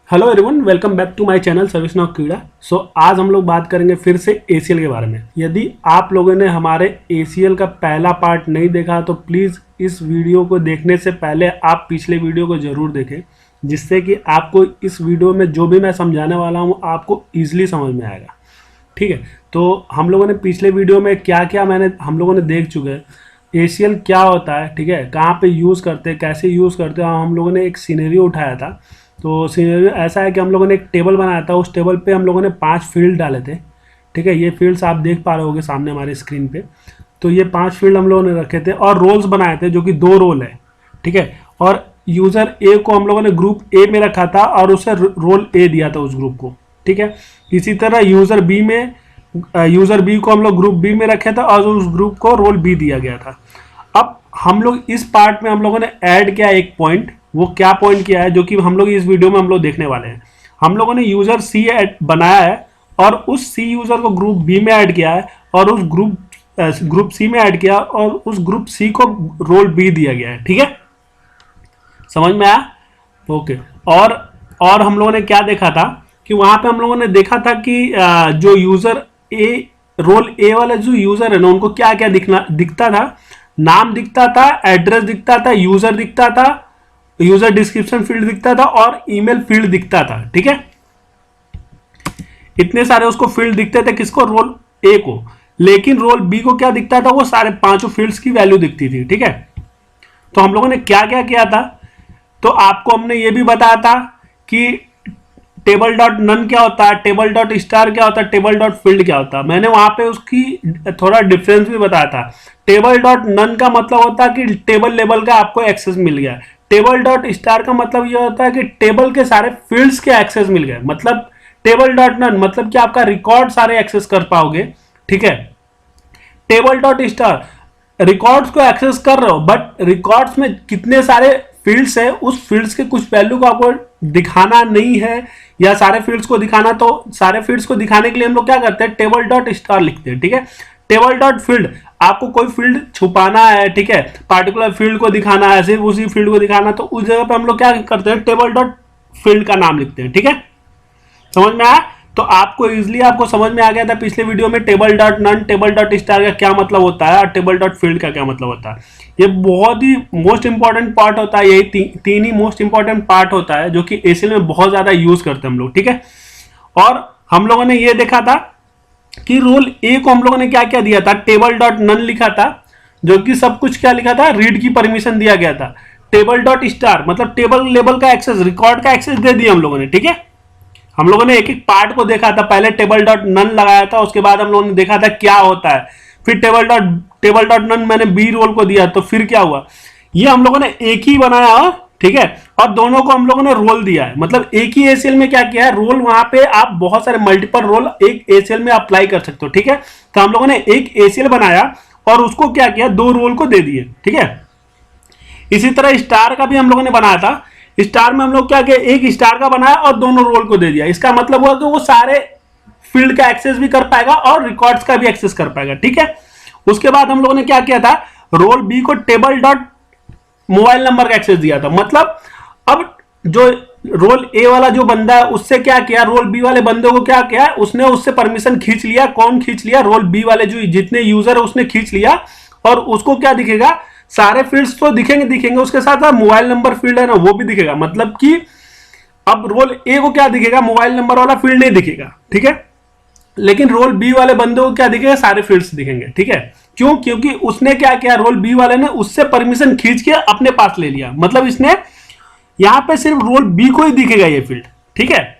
Hello everyone, welcome back to my channel service now कीड़ा। आज हम लोग बात करेंगे फिर से ACL के बारे में। यदि आप लोगों ने हमारे ACL का पहला पार्ट नहीं देखा तो प्लीज़ इस वीडियो को देखने से पहले आप पिछले वीडियो को ज़रूर देखें, जिससे कि आपको इस वीडियो में जो भी मैं समझाने वाला हूँ आपको ईजिली समझ में आएगा। ठीक है, तो हम लोगों ने पिछले वीडियो में क्या क्या हम लोगों ने देख चुके हैं। ACL क्या होता है, ठीक है, कहाँ पे यूज़ करते हैं, कैसे यूज़ करते हैं। हम लोगों ने एक सिनेरियो उठाया था। तो सिनेरियो ऐसा है कि हम लोगों ने एक टेबल बनाया था। उस टेबल पे हम लोगों ने 5 फील्ड डाले थे। ठीक है, ये फील्ड्स आप देख पा रहे होगे सामने हमारे स्क्रीन पे। तो ये 5 फील्ड हम लोगों ने रखे थे और रोल्स बनाए थे, जो कि 2 रोल है। ठीक है, और यूज़र ए को हम लोगों ने ग्रुप ए में रखा था और उसे रोल ए दिया था उस ग्रुप को। ठीक है, इसी तरह यूज़र बी को हम लोग ग्रुप बी में रखे थे और उस ग्रुप को रोल बी दिया गया था। अब हम लोग इस पार्ट में हम लोगों ने ऐड किया एक पॉइंट। वो क्या पॉइंट किया है जो कि हम लोग इस वीडियो में हम लोग देखने वाले हैं। हम लोगों ने यूज़र सी बनाया है और उस सी यूज़र को ग्रुप बी में ऐड किया है और उस ग्रुप सी में ऐड किया और उस ग्रुप सी को रोल बी दिया गया है। ठीक है, समझ में आया? ओके। और हम लोगों ने क्या देखा था कि वहां पे हम लोगों ने देखा था कि जो यूज़र ए रोल ए वाला जो यूज़र है ना, उनको क्या क्या दिखता था। नाम दिखता था, एड्रेस दिखता था, यूज़र दिखता था, यूजर डिस्क्रिप्शन फील्ड दिखता था और ईमेल फील्ड दिखता था। ठीक है, इतने सारे उसको फील्ड दिखते थे, किसको? रोल ए को। लेकिन रोल बी को क्या दिखता था? वो सारे 5 फील्ड्स की वैल्यू दिखती थी। ठीक है, तो हम लोगों ने क्या क्या किया था, तो आपको हमने ये भी बताया था कि टेबल डॉट नन क्या होता है, टेबल डॉट स्टार क्या होता है, टेबल डॉट फील्ड क्या होता है। मैंने वहां पे उसकी थोड़ा डिफरेंस भी बताया था। टेबल डॉट नन का मतलब होता है कि टेबल लेवल का आपको एक्सेस मिल गया। टेबल डॉट स्टार का मतलब यह होता है कि टेबल के सारे फील्ड्स के एक्सेस मिल गए। मतलब टेबल डॉट नन मतलब कि आपका रिकॉर्ड सारे एक्सेस कर पाओगे। ठीक है, टेबल डॉट स्टार रिकॉर्ड्स को एक्सेस कर रहे हो, बट रिकॉर्ड्स में कितने सारे फील्ड्स है, उस फील्ड्स के कुछ वैल्यू को आपको दिखाना नहीं है या सारे फील्ड्स को दिखाना। तो सारे फील्ड्स को दिखाने के लिए हम लोग क्या करते हैं? टेबल डॉट स्टार लिखते हैं। ठीक है, टेबल डॉट फील्ड आपको कोई फील्ड छुपाना है, ठीक है, पार्टिकुलर फील्ड को दिखाना है, सिर्फ उसी फील्ड को दिखाना, तो उस जगह पे हम लोग क्या करते हैं? टेबल डॉट फील्ड का नाम लिखते हैं। ठीक है, समझ में आया? तो आपको इजिली आपको समझ में आ गया था पिछले वीडियो में table dot none, table dot star का क्या मतलब होता है और टेबल डॉट फील्ड का क्या मतलब होता है। ये बहुत ही मोस्ट इंपॉर्टेंट पार्ट होता है। यही तीन ही मोस्ट इंपॉर्टेंट पार्ट होता है जो कि ACL में बहुत ज्यादा यूज करते हैं हम लोग। ठीक है, और हम लोगों ने ये देखा था कि रोल ए को हम लोगों ने क्या क्या दिया था? टेबल डॉट नन लिखा था, जो कि सब कुछ क्या लिखा था? रीड की परमिशन दिया गया था। टेबल डॉट स्टार मतलब टेबल लेवल का एक्सेस, रिकॉर्ड का एक्सेस दे दिया हम लोगों ने। ठीक है, हम लोगों ने एक एक पार्ट को देखा था। पहले टेबल डॉट नन लगाया था, उसके बाद हम लोगों ने देखा था क्या होता है। फिर टेबल डॉट नन मैंने बी रोल को दिया, तो फिर क्या हुआ? ये हम लोगों ने एक ही बनाया, ठीक है, और दोनों को हम लोगों ने रोल दिया है। मतलब एक ही ACL में क्या किया है? रोल, वहां पे आप बहुत सारे मल्टीपल रोल एक ACL में अप्लाई कर सकते हो। ठीक है, तो हम लोगों ने एक ACL बनाया और उसको क्या किया? 2 रोल को दे दिए। ठीक है, इसी तरह स्टार का भी हम लोगों ने बनाया था। स्टार में हम लोग क्या किया? एक स्टार का बनाया और दोनों रोल को दे दिया। इसका मतलब हुआ कि वो सारे फील्ड का एक्सेस भी कर पाएगा और रिकॉर्ड्स का भी एक्सेस कर पाएगा। ठीक है, उसके बाद हम लोगों ने क्या किया था? रोल बी को टेबल डॉट मोबाइल नंबर का एक्सेस दिया था। मतलब अब जो रोल ए वाला जो बंदा है उससे क्या किया? रोल बी वाले बंदे को क्या किया? उसने उससे परमिशन खींच लिया। कौन खींच लिया? रोल बी वाले जो जितने यूजर है उसने खींच लिया और उसको क्या दिखेगा? सारे फील्ड्स तो दिखेंगे, उसके साथ मोबाइल नंबर फील्ड है ना, वो भी दिखेगा। मतलब कि अब रोल ए को क्या दिखेगा? मोबाइल नंबर वाला फील्ड नहीं दिखेगा। ठीक है, लेकिन रोल बी वाले बंदे को क्या दिखेगा? सारे फील्ड्स दिखेंगे। ठीक है, क्यों? क्योंकि उसने क्या किया? रोल बी वाले ने उससे परमिशन खींच के अपने पास ले लिया। मतलब इसने यहां पे सिर्फ रोल बी को ही दिखेगा ये फील्ड। ठीक है,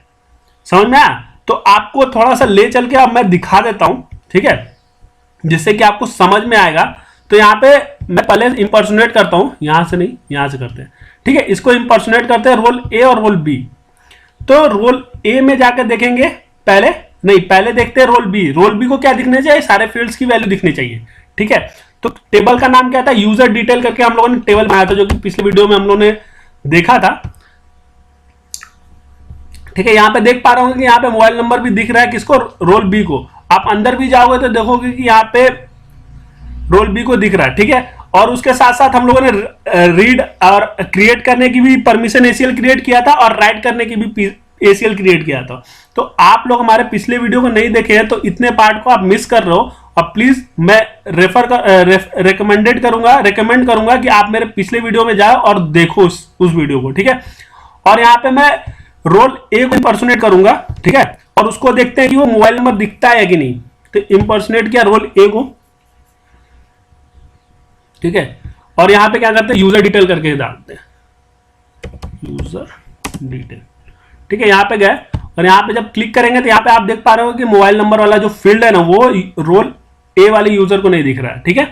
समझ में आया? तो आपको थोड़ा सा ले चल के अब मैं दिखा देता हूं, ठीक है, जिससे कि आपको समझ में आएगा। तो यहां पे मैं पहले इंपर्सोनेट करता हूं, यहां से नहीं, यहां से करते हैं। ठीक है, इसको इंपर्सोनेट करते हैं, रोल ए और रोल बी। तो रोल ए में जाकर देखेंगे, पहले देखते हैं रोल बी। रोल बी को क्या दिखना चाहिए? सारे फील्ड्स की वैल्यू दिखनी चाहिए। ठीक है, तो टेबल का नाम क्या था? यूजर डिटेल करके हम लोगों ने टेबल बनाया था, जो कि पिछले वीडियो में हम लोगों ने देखा था। ठीक है, यहां पे देख पा रहे होंगे कि यहां पे मोबाइल नंबर भी दिख रहा है, किसको? रोल बी को। आप अंदर भी जाओगे तो देखोगे कि यहां पे रोल बी को दिख रहा है। ठीक है, और उसके साथ साथ हम लोगों ने रीड और क्रिएट करने की भी परमिशन ACL क्रिएट किया था और राइट करने की भी ACL क्रिएट किया था। तो आप लोग हमारे पिछले वीडियो को नहीं देखे हैं तो इतने पार्ट को आप मिस कर रहे हो, और प्लीज मैं रेकमेंड करूंगा कि आप मेरे पिछले वीडियो में जाओ और देखो उस वीडियो को, ठीक है। और यहाँ पे मैं रोल ए को इंपर्सोनेट करूंगा, ठीक है, और उसको देखते हैं कि वो मोबाइल नंबर दिखता है कि नहीं। तो इंपर्सोनेट किया रोल ए को, ठीक है, और यहां पे क्या करते हैं, यूजर डिटेल करके डालते हैं, यूजर डिटेल, ठीक है। यहां पे गए और यहां पे जब क्लिक करेंगे तो यहां पे आप देख पा रहे हो कि मोबाइल नंबर वाला जो फील्ड है ना वो रोल ए वाले यूजर को नहीं दिख रहा है, ठीक है,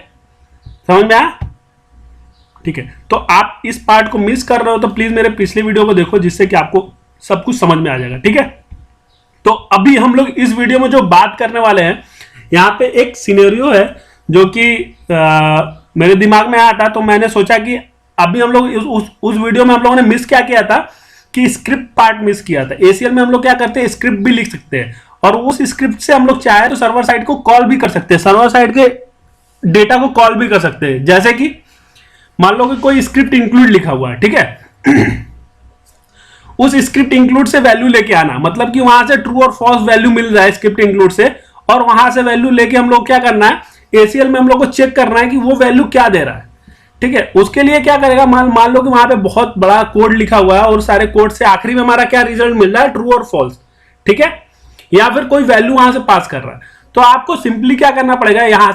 समझ में आया, ठीक है। तो आप इस पार्ट को मिस कर रहे हो तो प्लीज मेरे पिछले वीडियो को देखो, जिससे कि आपको सब कुछ समझ में आ जाएगा, ठीक है। तो अभी हम लोग इस वीडियो में जो बात करने वाले हैं, यहां पे एक सिनेरियो है जो कि मेरे दिमाग में आया था, तो मैंने सोचा कि अभी हम लोग उस वीडियो में हम लोगों ने मिस क्या किया था कि स्क्रिप्ट पार्ट मिस किया था। ACL में हम लोग क्या करते हैं, स्क्रिप्ट भी लिख सकते हैं, और उस स्क्रिप्ट से हम लोग चाहे तो सर्वर साइड को कॉल भी कर सकते हैं, सर्वर साइड के डेटा को कॉल भी कर सकते हैं। जैसे कि मान लो कि कोई स्क्रिप्ट इंक्लूड लिखा हुआ है, ठीक है, उस स्क्रिप्ट इंक्लूड से वैल्यू लेके आना, मतलब कि वहां से ट्रू और फॉल्स वैल्यू मिल रहा है स्क्रिप्ट इंक्लूड से, और वहां से वैल्यू लेके हम लोग क्या करना है, ACL में हम लोग को चेक करना है कि वो वैल्यू क्या दे रहा है, ठीक है। उसके लिए क्या करेगा, मान लो कि वहां पे बहुत बड़ा कोड लिखा हुआ है और सारे कोड से आखिरी में हमारा क्या रिजल्ट मिल रहा है, ट्रू और फॉल्स, ठीक है, या फिर कोई वैल्यू वहां से पास कर रहा है। तो आपको सिंपली क्या करना पड़ेगा, यहां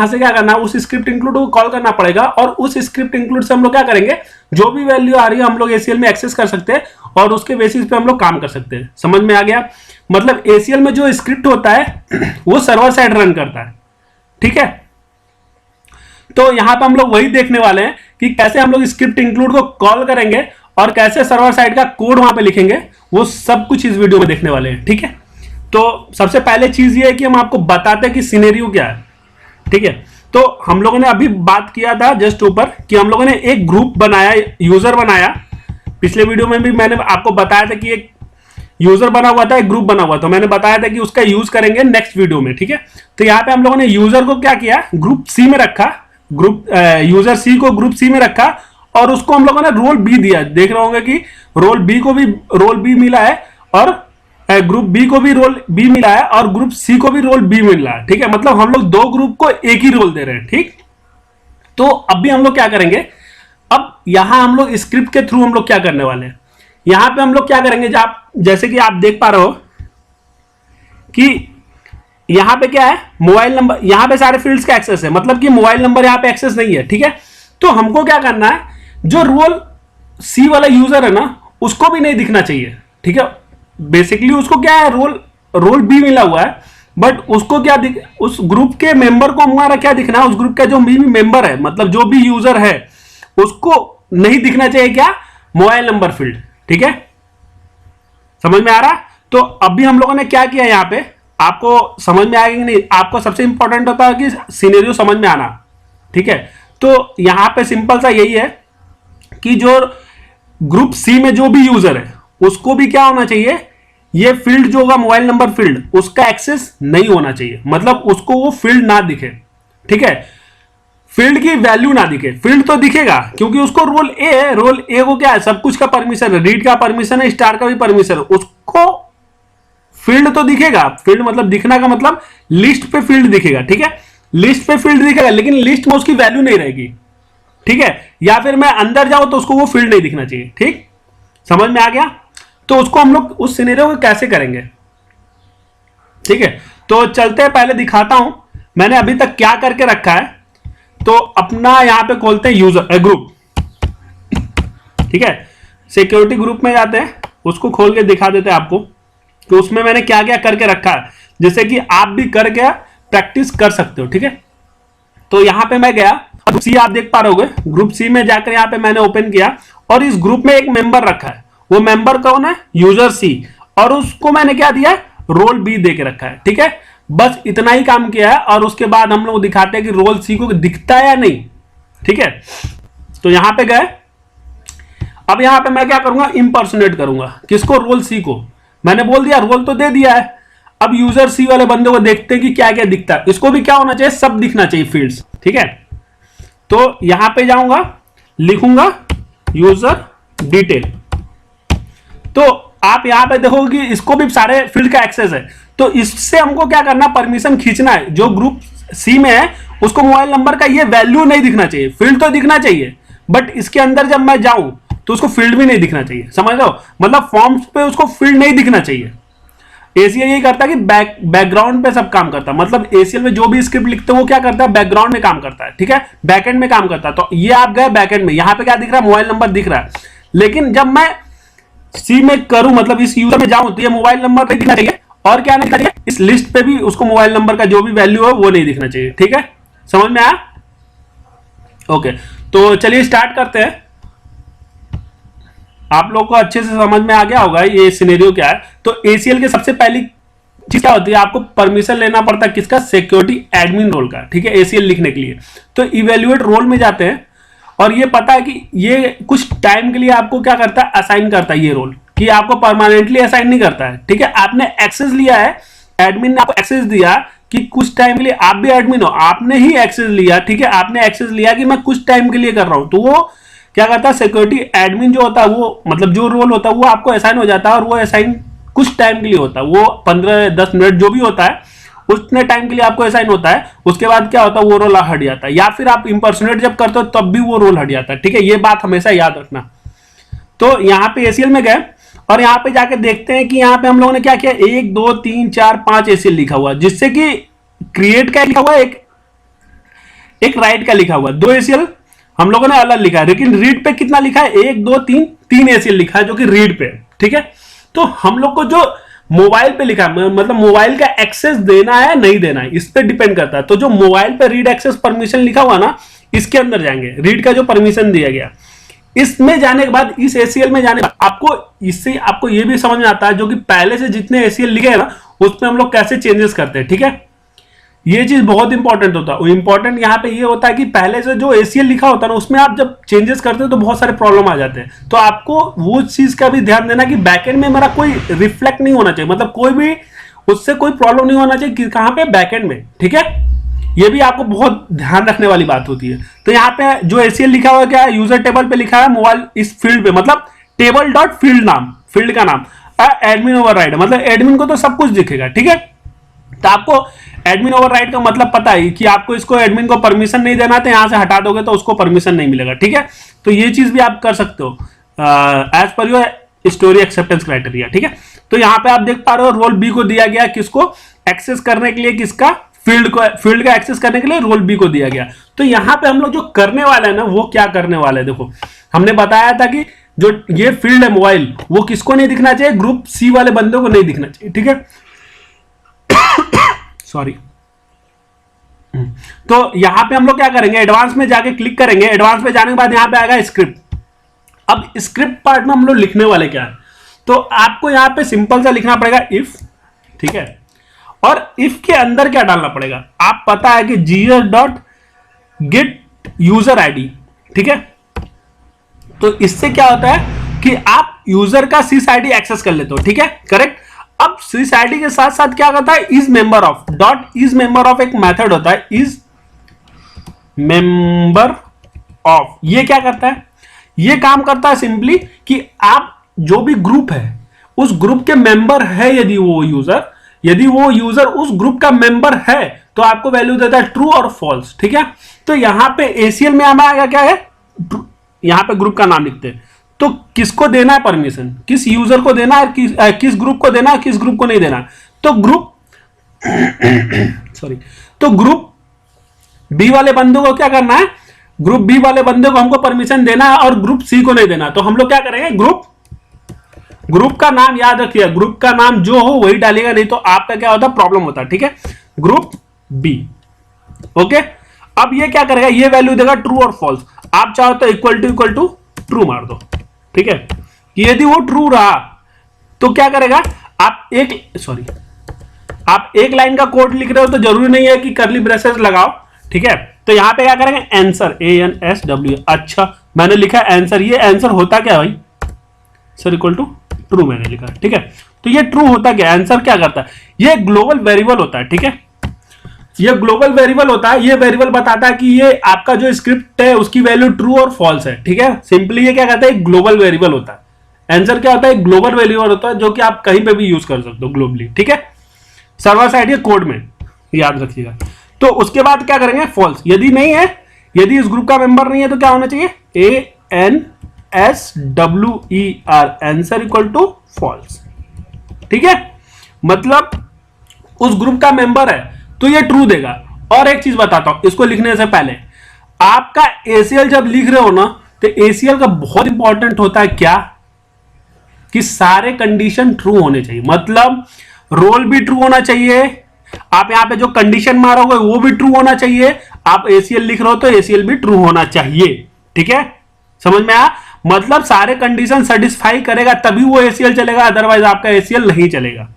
से क्या करना है, उस स्क्रिप्ट इंक्लूड को कॉल करना पड़ेगा, और उस स्क्रिप्ट इंक्लूड से हम लोग क्या करेंगे, जो भी वैल्यू आ रही है हम लोग ACL में एक्सेस कर सकते हैं, और उसके बेसिस पे हम लोग काम कर सकते हैं। समझ में आ गया, मतलब ACL में जो स्क्रिप्ट होता है वो सर्वर साइड रन करता है, ठीक है। तो यहां पे हम लोग वही देखने वाले हैं कि कैसे हम लोग स्क्रिप्ट इंक्लूड को कॉल करेंगे और कैसे सर्वर साइड का कोड वहां पे लिखेंगे, वो सब कुछ इस वीडियो में देखने वाले हैं, ठीक है। तो सबसे पहले चीज ये है कि हम आपको बताते हैं कि सिनेरियो क्या है, ठीक है। तो हम लोगों ने अभी बात किया था जस्ट ऊपर कि हम लोगों ने एक ग्रुप बनाया, यूजर बनाया। पिछले वीडियो में भी मैंने आपको बताया था कि एक यूजर बना हुआ था, एक ग्रुप बना हुआ था, मैंने बताया था कि उसका यूज करेंगे नेक्स्ट वीडियो में, ठीक है। तो यहाँ पे हम लोगों ने यूजर को क्या किया, ग्रुप सी में रखा, यूजर सी को ग्रुप सी में रखा, और उसको हम लोगों ने रोल बी दिया। देख रहे होंगे कि रोल बी को भी रोल बी मिला है, और ग्रुप बी को भी रोल बी मिला है, और ग्रुप सी को भी रोल बी मिल रहा है, ठीक है। मतलब हम लोग दो ग्रुप को एक ही रोल दे रहे हैं, ठीक। तो अभी हम लोग क्या करेंगे, अब यहां हम लोग स्क्रिप्ट के थ्रू हम लोग क्या करने वाले हैं, यहां पे हम लोग क्या करेंगे, जैसे कि आप देख पा रहे हो कि यहां पे क्या है, मोबाइल नंबर, यहां पे सारे फील्ड्स का एक्सेस है, मतलब कि मोबाइल नंबर यहां पे एक्सेस नहीं है, ठीक है। तो हमको क्या करना है, जो रोल सी वाला यूजर है ना उसको भी नहीं दिखना चाहिए, ठीक है। बेसिकली उसको क्या है, रोल बी मिला हुआ है, बट उसको क्या उस ग्रुप के मेंबर को हमारा क्या दिखना है, उस ग्रुप का जो भी मेंबर है, मतलब जो भी यूजर है उसको नहीं दिखना चाहिए क्या, मोबाइल नंबर फील्ड, ठीक है। समझ में आ रहा। तो अभी हम लोगों ने क्या किया, यहां पे आपको समझ में आएगा कि नहीं, आपको सबसे इंपॉर्टेंट होता है कि सिनेरियो समझ में आना, ठीक है। तो यहां पे सिंपल सा यही है कि जो ग्रुप सी में जो भी यूजर है उसको भी क्या होना चाहिए, ये फील्ड जो होगा मोबाइल नंबर फील्ड, उसका एक्सेस नहीं होना चाहिए, मतलब उसको वो फील्ड ना दिखे, ठीक है। फील्ड की वैल्यू ना दिखे, फील्ड तो दिखेगा क्योंकि उसको रोल ए है, रोल ए को क्या है, सब कुछ का परमिशन है, रीड का परमिशन है, स्टार का भी परमिशन है, उसको फील्ड तो दिखेगा। फील्ड मतलब दिखना का मतलब लिस्ट पे फील्ड दिखेगा, ठीक है, लिस्ट पे फील्ड दिखेगा, लेकिन लिस्ट में उसकी वैल्यू नहीं रहेगी, ठीक है। या फिर मैं अंदर जाऊं तो उसको वो फील्ड नहीं दिखना चाहिए, ठीक, समझ में आ गया। तो उसको हम लोग उस सिनेरियो को कैसे करेंगे, ठीक है। तो चलते हैं, पहले दिखाता हूं मैंने अभी तक क्या करके रखा है। तो अपना यहां पे खोलते हैं यूजर ग्रुप, ठीक है, सिक्योरिटी ग्रुप में जाते हैं, उसको खोल के दिखा देते हैं आपको कि उसमें मैंने क्या क्या करके रखा है, जैसे कि आप भी करके प्रैक्टिस कर सकते हो, ठीक है। तो यहां पे मैं गया, ग्रुप सी आप देख पा रहे होगे, ग्रुप सी में जाकर यहां पे मैंने ओपन किया, और इस ग्रुप में एक मेंबर रखा है, वो मेंबर कौन है, यूजर सी, और उसको मैंने क्या दिया, रोल बी दे के रखा है, ठीक है। बस इतना ही काम किया है, और उसके बाद हम लोग दिखाते हैं कि रोल सी को दिखता है या नहीं, ठीक है। तो यहां पे गए, अब यहां पे मैं क्या करूंगा, इंपर्सोनेट करूंगा, किसको, रोल सी को। मैंने बोल दिया, रोल तो दे दिया है, अब यूजर सी वाले बंदे को देखते हैं कि क्या क्या दिखता है, इसको भी क्या होना चाहिए, सब दिखना चाहिए फील्ड्स, ठीक है। तो यहां पे जाऊंगा, लिखूंगा यूजर डिटेल, तो आप यहाँ पे देखोगे कि इसको भी सारे फील्ड का एक्सेस है, तो इससे हमको क्या करना, परमिशन खींचना है। जो ग्रुप सी में है उसको मोबाइल नंबर का ये वैल्यू नहीं दिखना चाहिए, फील्ड तो दिखना चाहिए, बट इसके अंदर जब मैं जाऊं तो उसको फील्ड भी नहीं दिखना चाहिए, समझ लो, मतलब फॉर्म्स पे उसको फील्ड नहीं दिखना चाहिए। एसीएल यही करता है कि बैकग्राउंड पे सब काम करता है, मतलब एसीएल में जो भी स्क्रिप्ट लिखते हैं वो क्या करता है, बैकग्राउंड में काम करता है, ठीक है, बैकएंड में काम करता है। तो ये आप गए बैकएंड में, यहां पे क्या दिख रहा है, मोबाइल नंबर दिख रहा है, लेकिन जब मैं सी में करूं, मतलब इस यूजर में जाऊं, तो ये मोबाइल नंबर पे दिखना चाहिए, और क्या नहीं दिखना चाहिए, इस लिस्ट पे भी उसको मोबाइल नंबर का जो भी वैल्यू है वो नहीं दिखना चाहिए, ठीक है, समझ में आया? ओके, तो चलिए स्टार्ट करते हैं। आप लोग को अच्छे से समझ में आ गया होगा ये सिनेरियो क्या है। तो एसीएल के सबसे पहली चीज क्या होती है, आपको परमिशन लेना पड़ता है किसका, सिक्योरिटी एडमिन रोल का, ठीक है, एसीएल लिखने के लिए। तो इवेल्युएट रोल में जाते हैं, और ये पता है कि ये कुछ टाइम के लिए आपको क्या करता है, असाइन करता है ये रोल, कि आपको परमानेंटली असाइन नहीं करता है, ठीक है। आपने एक्सेस लिया है, एडमिन ने आपको एक्सेस दिया कि कुछ टाइम के लिए आप भी एडमिन हो, आपने ही एक्सेस लिया, ठीक है, आपने एक्सेस लिया कि मैं कुछ टाइम के लिए कर रहा हूं, तो वो क्या करता है, सिक्योरिटी एडमिन जो होता है वो, मतलब जो रोल होता है वो आपको असाइन हो जाता है, और वो असाइन कुछ टाइम के लिए होता है, वो 15-10 मिनट जो भी होता है उतने टाइम के लिए आपको असाइन होता है। उसके बाद क्या होता है, वो रोल हट जाता है, या फिर आप इंपर्सोनेट जब करते हो तब भी वो रोल हट जाता है, ठीक है, ये बात हमेशा याद रखना। तो यहाँ पे एसीएल में गए, और यहाँ पे जाके देखते हैं कि यहाँ पे हम लोगों ने क्या किया, 1 2 3 4 5 एसीएल लिखा हुआ, जिससे कि क्रिएट का लिखा हुआ, एक राइट का लिखा हुआ, 2 एसीएल हम लोगों ने अलग लिखा है, लेकिन रीड पे कितना लिखा है, 1 2 3 एसीएल लिखा है जो कि रीड पे, ठीक है। तो हम लोग को जो मोबाइल पे लिखा है, मतलब मोबाइल का एक्सेस देना है नहीं देना है, इस पे डिपेंड करता है। तो जो मोबाइल पे रीड एक्सेस परमिशन लिखा हुआ ना, इसके अंदर जाएंगे, रीड का जो परमिशन दिया गया, इसमें जाने के बाद, इस एसीएल में जाने के बाद आपको इससे आपको ये भी समझ में आता है, जो कि पहले से जितने एसीएल लिखे हैं ना उसमें हम लोग कैसे चेंजेस करते हैं, ठीक है। ये चीज बहुत इंपॉर्टेंट होता है। इंपॉर्टेंट यहाँ पे ये होता है कि पहले से जो एसीएल लिखा होता है ना, उसमें आप जब चेंजेस करते हो तो बहुत सारे प्रॉब्लम आ जाते हैं। तो आपको वो चीज का भी ध्यान देना कि बैकएंड में मेरा कोई रिफ्लेक्ट नहीं होना चाहिए, मतलब कोई भी उससे कोई प्रॉब्लम नहीं होना चाहिए कहां पे, बैकएंड में, ठीक है। ये भी आपको बहुत ध्यान रखने वाली बात होती है। तो यहाँ पे जो एसीएल लिखा हुआ क्या है, यूजर टेबल पे लिखा है मोबाइल इस फील्ड पे, मतलब टेबल डॉट फील्ड नाम, फील्ड का नाम, एडमिन ओवरराइड, मतलब एडमिन को तो सब कुछ दिखेगा, ठीक है। तो आपको एडमिन ओवरराइड का मतलब पता है कि आपको इसको एडमिन को परमिशन नहीं देना, तो यहां से हटा दोगे तो उसको परमिशन नहीं मिलेगा, ठीक है। तो ये चीज भी आप कर सकते हो as per your story acceptance criteria, ठीक है। तो यहां पे आप देख पा रहे हो रोल बी को दिया गया, किसको एक्सेस करने के लिए, किसका, फील्ड का एक्सेस करने के लिए रोल बी को दिया गया। तो यहां पे हम लोग जो करने वाले हैं ना, वो क्या करने वाले हैं, देखो हमने बताया था कि जो ये फील्ड है मोबाइल, वो किसको नहीं दिखना चाहिए, ग्रुप सी वाले बंदे को नहीं दिखना चाहिए, ठीक है। सॉरी। तो यहां पे हम लोग क्या करेंगे, एडवांस में जाके क्लिक करेंगे, एडवांस में जाने के बाद यहां पे आएगा स्क्रिप्ट। अब स्क्रिप्ट पार्ट में हम लोग लिखने वाले क्या है, तो आपको यहां पे सिंपल सा लिखना पड़ेगा इफ, ठीक है। और इफ के अंदर क्या डालना पड़ेगा, आप पता है कि GS dot get user ID, ठीक है। तो इससे क्या होता है कि आप यूजर का सिस आईडी एक्सेस कर लेते हो, ठीक है, करेक्ट। अब सिस आईडी के साथ साथ क्या करता है, is member of, dot is member of एक मेथड होता है, इज मेंबर ऑफ। ये क्या करता है, ये काम करता है सिंपली कि आप जो भी ग्रुप है उस ग्रुप के मेंबर है, यदि वो यूजर उस ग्रुप का मेंबर है तो आपको वैल्यू देता है ट्रू और फॉल्स, ठीक है। तो यहां पे एसीएल में हमारा क्या है, यहां पे ग्रुप का नाम लिखते हैं, तो किसको देना है परमिशन, किस यूजर को देना है, किस ग्रुप को देना है, किस ग्रुप को नहीं देना। तो ग्रुप सॉरी, तो ग्रुप बी वाले बंदे को क्या करना है, ग्रुप बी वाले बंदे को हमको परमिशन देना है और ग्रुप सी को नहीं देना। तो हम लोग क्या करेंगे, ग्रुप का नाम याद रखिए, ग्रुप का नाम जो हो वही डालेगा, नहीं तो आपका क्या होता है, प्रॉब्लम होता है, ठीक है। Group B, okay. अब ये क्या करेगा, ये वैल्यू देगा ट्रू और फॉल्स। आप चाहो तो इक्वल टू ट्रू मार दो, ठीक है। यदि वो ट्रू रहा तो क्या करेगा, आप एक लाइन का कोड लिख रहे हो तो जरूरी नहीं है कि करली ब्रेसेस लगाओ, ठीक है। तो यहां पे क्या करेंगे, आंसर, ANSW, अच्छा मैंने लिखा आंसर, ये आंसर होता क्या भाई सर, इक्वल टू ट्रू मैंने लिखा, ठीक है। तो ये ट्रू होता क्या, आंसर क्या करता है, ये ग्लोबल वेरिएबल होता है, ठीक है। ये ग्लोबल वेरिएबल होता है, ये वेरिएबल बताता है कि ये आपका जो स्क्रिप्ट है उसकी वैल्यू ट्रू और फॉल्स है, ठीक है। सिंपली ये क्या कहता है, ग्लोबल वेरिएबल होता आंसर क्या होता है, ग्लोबल वैल्यू होता है, जो कि आप कहीं पे भी यूज कर सकते हो ग्लोबली, ठीक है, सर्वर साइड या कोड में, याद रखिएगा। तो उसके बाद क्या करेंगे, फॉल्स। यदि नहीं है, यदि इस ग्रुप का मेंबर नहीं है तो क्या होना चाहिए, ANSWER, answer equal to false, ठीक है। मतलब उस ग्रुप का मेंबर है तो ये ट्रू देगा। और एक चीज बताता हूं इसको लिखने से पहले, आपका ACL जब लिख रहे हो ना, तो ACL का बहुत इंपॉर्टेंट होता है क्या, कि सारे कंडीशन ट्रू होने चाहिए। मतलब रोल भी ट्रू होना चाहिए, आप यहां पे जो कंडीशन मारोगे वो भी ट्रू होना चाहिए, आप ACL लिख रहे हो तो ACL भी ट्रू होना चाहिए, ठीक है, समझ में आया। मतलब सारे कंडीशन सेटिस्फाई करेगा तभी वो ACL चलेगा, अदरवाइज आपका ACL नहीं चलेगा,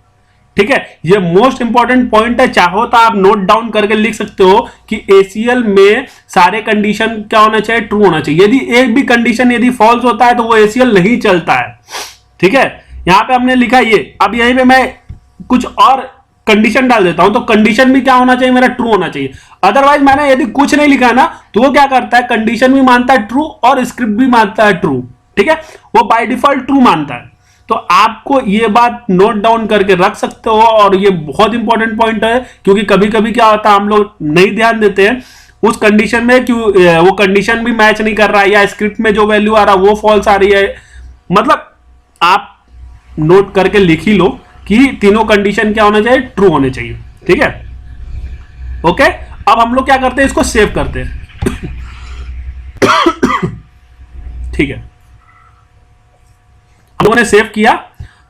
ठीक है। ये मोस्ट इंपॉर्टेंट पॉइंट है, चाहो तो आप नोट डाउन करके लिख सकते हो कि ACL में सारे कंडीशन क्या होना चाहिए, ट्रू होना चाहिए। यदि एक भी कंडीशन यदि फॉल्स होता है तो वो ACL नहीं चलता है, ठीक है। यहां पे हमने लिखा ये, अब यहीं पे मैं कुछ और कंडीशन डाल देता हूं, तो कंडीशन भी क्या होना चाहिए, मेरा ट्रू होना चाहिए। अदरवाइज मैंने यदि कुछ नहीं लिखा ना, तो वो क्या करता है, कंडीशन भी मानता है ट्रू और स्क्रिप्ट भी मानता है ट्रू, ठीक है, वो बाय डिफॉल्ट ट्रू मानता है। तो आपको ये बात नोट डाउन करके रख सकते हो, और ये बहुत इंपॉर्टेंट पॉइंट है, क्योंकि कभी कभी क्या होता है, हम लोग नहीं ध्यान देते हैं उस कंडीशन में, क्यों वो कंडीशन भी मैच नहीं कर रहा है, या स्क्रिप्ट में जो वैल्यू आ रहा है वो फॉल्स आ रही है। मतलब आप नोट करके लिख ही लो कि तीनों कंडीशन क्या होना चाहिए, ट्रू होने चाहिए, ठीक है, ओके। अब हम लोग क्या करते हैं, इसको सेव करते हैं ठीक है, हम लोगों ने सेव किया,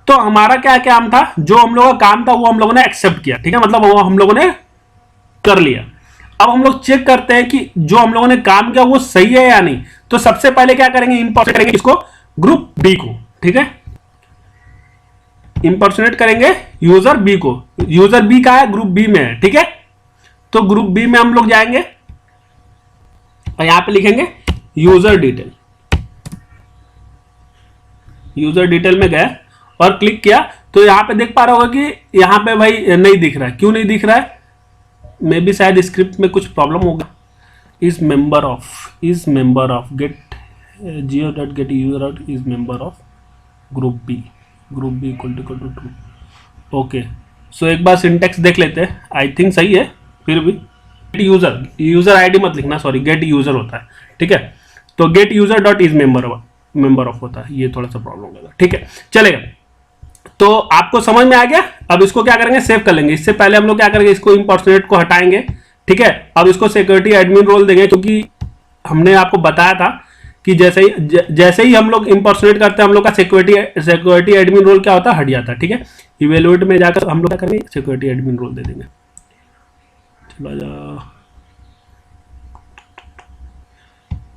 तो हमारा क्या काम था, जो हम लोगों का काम था वो हम लोगों ने एक्सेप्ट किया, ठीक है, मतलब वो हम लोगों ने कर लिया। अब हम लोग चेक करते हैं कि जो हम लोगों ने काम किया वो सही है या नहीं। तो सबसे पहले क्या करेंगे, इंपोर्ट करेंगे इसको, ग्रुप बी को, ठीक है, इंपर्सोनेट करेंगे यूजर बी को। यूजर बी का है, ग्रुप बी में है, ठीक है। तो ग्रुप बी में हम लोग जाएंगे और यहां पे लिखेंगे यूजर डिटेल। यूजर डिटेल में गए और क्लिक किया, तो यहां पे देख पा रहे होगा कि यहां पे भाई नहीं दिख रहा है। क्यों नहीं दिख रहा है, मे बी शायद स्क्रिप्ट में कुछ प्रॉब्लम होगा। Is member of get geo dot get user dot is member of group B equal to true. Okay, so एक बार सिंटेक्स देख लेते हैं, आई थिंक सही है। फिर भी यूजर आईडी मत लिखना, सॉरी, गेट यूजर होता है, ठीक है। तो gate user dot is member of होता है, ये थोड़ा सा प्रॉब्लम होगा, ठीक है, चलेगा। तो आपको समझ में आ गया। अब इसको क्या करेंगे, सेव कर लेंगे। इससे पहले हम लोग क्या करेंगे, इसको इंपर्सोनेट को हटाएंगे, ठीक है। अब इसको सिक्योरिटी एडमिन रोल देंगे, क्योंकि हमने आपको बताया था कि जैसे ही हम लोग इंपर्सोनेट करते हैं, हम लोग का सिक्योरिटी एडमिन रोल क्या होता है, हट जाता है, ठीक है। इवेलुएट में जाकर हम लोग क्या करेंगे, सिक्योरिटी एडमिन रोल दे देंगे। चला जा,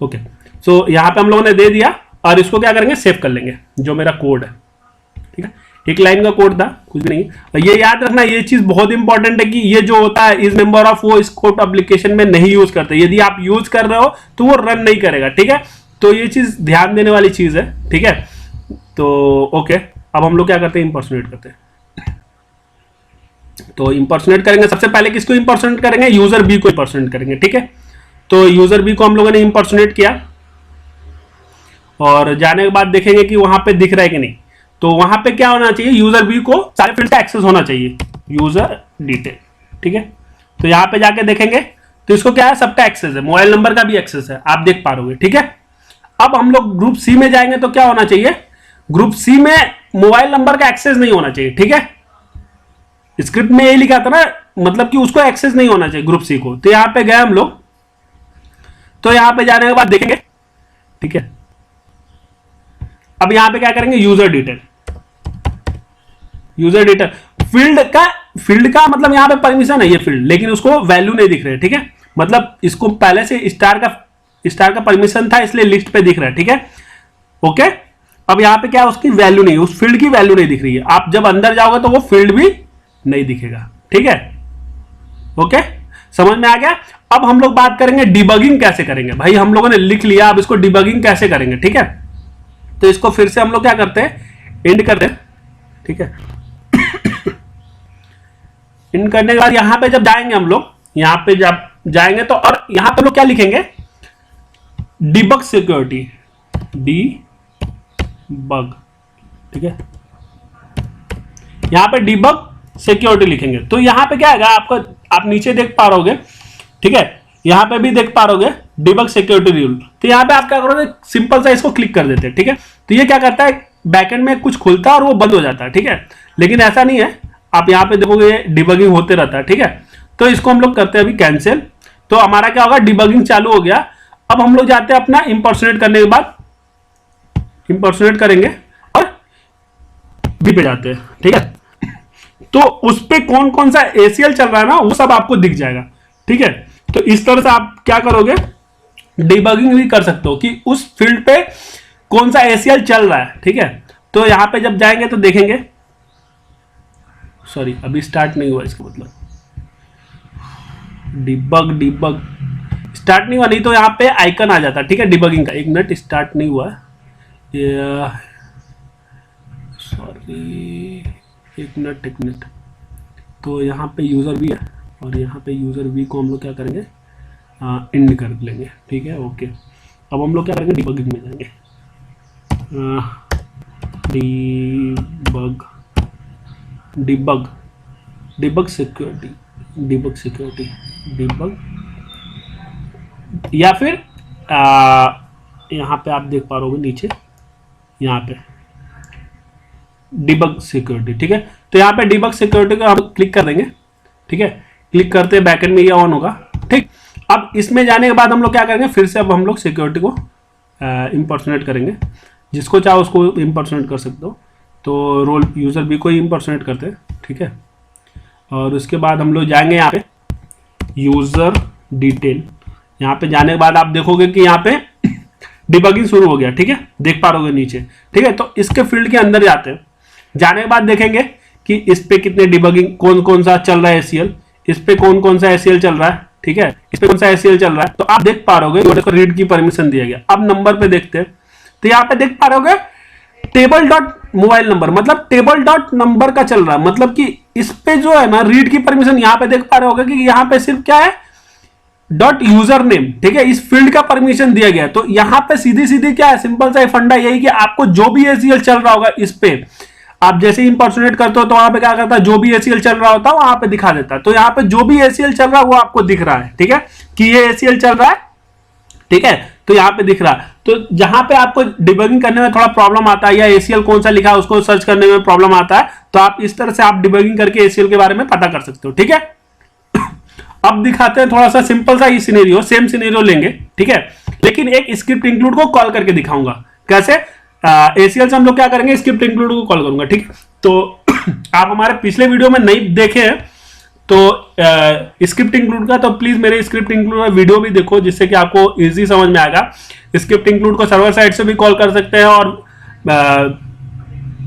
ओके, सो यहां पे हम लोगों ने दे दिया, और इसको क्या करेंगे, सेव कर लेंगे, जो मेरा कोड है, ठीक है। एक लाइन का कोड था, कुछ भी नहीं। ये याद रखना, ये चीज बहुत इंपॉर्टेंट है कि ये जो होता है इज मेंबर ऑफ, वो इस कोड एप्लीकेशन में नहीं यूज करते। यदि आप यूज कर रहे हो तो वो रन नहीं करेगा, ठीक है। तो ये चीज ध्यान देने वाली चीज है, ठीक है। तो ओके, अब हम लोग क्या करते हैं, इंपर्सोनेट करते हैं। तो इंपर्सोनेट करेंगे, सबसे पहले किसको इंपर्सोनेट करेंगे, यूजर बी को इंपर्सोनेट करेंगे, ठीक है। तो यूजर बी को हम लोगों ने इंपर्सोनेट किया, और जाने के बाद देखेंगे कि वहां पे दिख रहा है कि नहीं। तो वहां पे क्या होना चाहिए, यूजर बी को सारे फील्ड का एक्सेस होना चाहिए, यूजर डिटेल, ठीक है। तो यहां पे जाके देखेंगे तो इसको क्या है, सबका एक्सेस है, मोबाइल नंबर का भी एक्सेस है, आप देख पा रहे, ठीक है। अब हम लोग ग्रुप सी में जाएंगे तो क्या होना चाहिए, ग्रुप सी में मोबाइल नंबर का एक्सेस नहीं होना चाहिए, ठीक है। स्क्रिप्ट में यही लिखा था ना, मतलब कि उसको एक्सेस नहीं होना चाहिए ग्रुप सी को। तो यहां पे गए हम लोग, तो यहां पे जाने के बाद देखेंगे, ठीक है। अब यहां पे क्या करेंगे, यूजर डिटेल फील्ड का मतलब यहां पे परमिशन है ये फील्ड, लेकिन उसको वैल्यू नहीं दिख रहे, ठीक है। मतलब इसको पहले से स्टार का परमिशन था, इसलिए लिस्ट पे दिख रहा है, ठीक है, ओके। अब यहां पे क्या है, उसकी वैल्यू नहीं, उस फील्ड की वैल्यू नहीं दिख रही है। आप जब अंदर जाओगे तो वो फील्ड भी नहीं दिखेगा, ठीक है, ओके, समझ में आ गया। अब हम लोग बात करेंगे डिबगिंग कैसे करेंगे। भाई हम लोगों ने लिख लिया, अब इसको डिबगिंग कैसे करेंगे, ठीक है। तो इसको फिर से हम लोग क्या करते हैं, एंड करते हैं, ठीक है। एंड करने के बाद यहां पे जब जाएंगे हम लोग, यहां पे जब जाएंगे तो, और यहां पे लोग क्या लिखेंगे, डिबग सिक्योरिटी, डिबग ठीक है, यहां पे डिबग सिक्योरिटी लिखेंगे तो यहां पे क्या आएगा आपको, आप नीचे देख पा रहोगे, ठीक है, यहां पे भी देख पा रहोगे डिबग सिक्योरिटी रूल। तो यहां पे आप क्या करोगे, सिंपल सा इसको क्लिक कर देते हैं, ठीक है। तो ये क्या करता है, बैकएंड में कुछ खुलता है और वो बंद हो जाता है, ठीक है। लेकिन ऐसा नहीं है, आप यहां पे देखोगे डिबगिंग होते रहता है, ठीक है। तो इसको हम लोग करते हैं अभी कैंसिल। तो हमारा क्या होगा, डिबगिंग चालू हो गया। अब हम लोग जाते हैं अपना इंपर्सोनेट करने के बाद, इंपर्सोनेट करेंगे और बी पे जाते हैं, ठीक है। तो उस पे कौन कौन सा एसीएल चल रहा है ना, वो सब आपको दिख जाएगा, ठीक है। तो इस तरह से आप क्या करोगे, डिबगिंग भी कर सकते हो कि उस फील्ड पे कौन सा एसीएल चल रहा है, ठीक है। तो यहां पे जब जाएंगे तो देखेंगे, सॉरी अभी स्टार्ट नहीं हुआ, इसका मतलब डिबग स्टार्ट नहीं हुआ, नहीं तो यहां पे आइकन आ जाता, ठीक है, डिबगिंग का। 1 मिनट, स्टार्ट नहीं हुआ, सॉरी, 1 मिनट। तो यहाँ पे यूज़र वी है और यहाँ पे यूज़र वी को हम लोग क्या करेंगे, इंड कर लेंगे, ठीक है, ओके। अब हम लोग क्या करेंगे, डिबगिंग में जाएंगे, डिबग सिक्योरिटी, या फिर यहाँ पे आप देख पा रहे हो नीचे, यहाँ पे डिबग सिक्योरिटी, ठीक है। तो यहाँ पे डिबग सिक्योरिटी को हम क्लिक कर देंगे, ठीक है। क्लिक करते बैकएंड में ये ऑन होगा, ठीक। अब इसमें जाने के बाद हम लोग क्या करेंगे, फिर से अब हम लोग सिक्योरिटी को इंपर्सोनेट करेंगे। जिसको चाहो उसको इंपर्सोनेट कर सकते हो। तो रोल यूज़र भी को इंपर्सोनेट करते हैं, ठीक है। और उसके बाद हम लोग जाएंगे यहाँ पे यूज़र डिटेल। यहाँ पे जाने के बाद आप देखोगे कि यहाँ पे डिबगिंग शुरू हो गया, ठीक है, देख पा रहोगे नीचे, ठीक है। तो इसके फील्ड के अंदर जाते हैं, जाने के बाद देखेंगे कि इस पे कितने डिबगिंग, कौन कौन सा चल रहा है एसीएल, इस पे कौन कौन सा एसीएल चल रहा है, ठीक है, इस पे कौन सा एसीएल चल रहा है। तो आप देख पा रहोगे इसको रीड की परमिशन दिया गया। अब नंबर पे देखते हैं, तो यहाँ पे देख पा रहोगे टेबल डॉट मोबाइल नंबर, मतलब टेबल डॉट नंबर का चल रहा है, मतलब कि इस पे जो है ना रीड की परमिशन, यहाँ पे देख पा रहे होगे कि यहाँ पे सिर्फ क्या है, डॉट यूजर नेम, ठीक है, इस फील्ड का परमिशन दिया गया है। तो यहां पे सीधी सीधी क्या है, सिंपल सा फंडा यही कि आपको जो भी एसीएल चल रहा होगा इस पे, आप जैसे ही इंपर्सोनेट करते हो तो वहां पे क्या करता है, जो भी एसीएल चल रहा होता है वहां पे दिखा देता है। तो यहाँ पे जो भी एसीएल चल रहा है वो आपको दिख रहा है, ठीक है, कि ये एसीएल चल रहा है, ठीक है। तो यहाँ पे दिख रहा है। तो जहां पे आपको डिबगिंग करने में थोड़ा प्रॉब्लम आता है या एसीएल कौन सा लिखा है उसको सर्च करने में प्रॉब्लम आता है, तो आप इस तरह से आप डिबगिंग करके एसीएल के बारे में पता कर सकते हो, ठीक है। अब दिखाते हैं थोड़ा सा सिंपल सा ही सिनेरियो, सेम सिनेरियो लेंगे, ठीक है, लेकिन एक स्क्रिप्ट इंक्लूड को कॉल करके दिखाऊंगा कैसे। एसीएल से हम लोग क्या करेंगे, स्क्रिप्ट इंक्लूड को कॉल करूंगा, ठीक है। तो आप हमारे पिछले वीडियो में नहीं देखे हैं तो स्क्रिप्ट इंक्लूड का, तो प्लीज मेरे स्क्रिप्ट इंक्लूड वीडियो भी देखो, जिससे कि आपको इजी समझ में आएगा। स्क्रिप्ट इंक्लूड को सर्वर साइड से भी कॉल कर सकते हैं और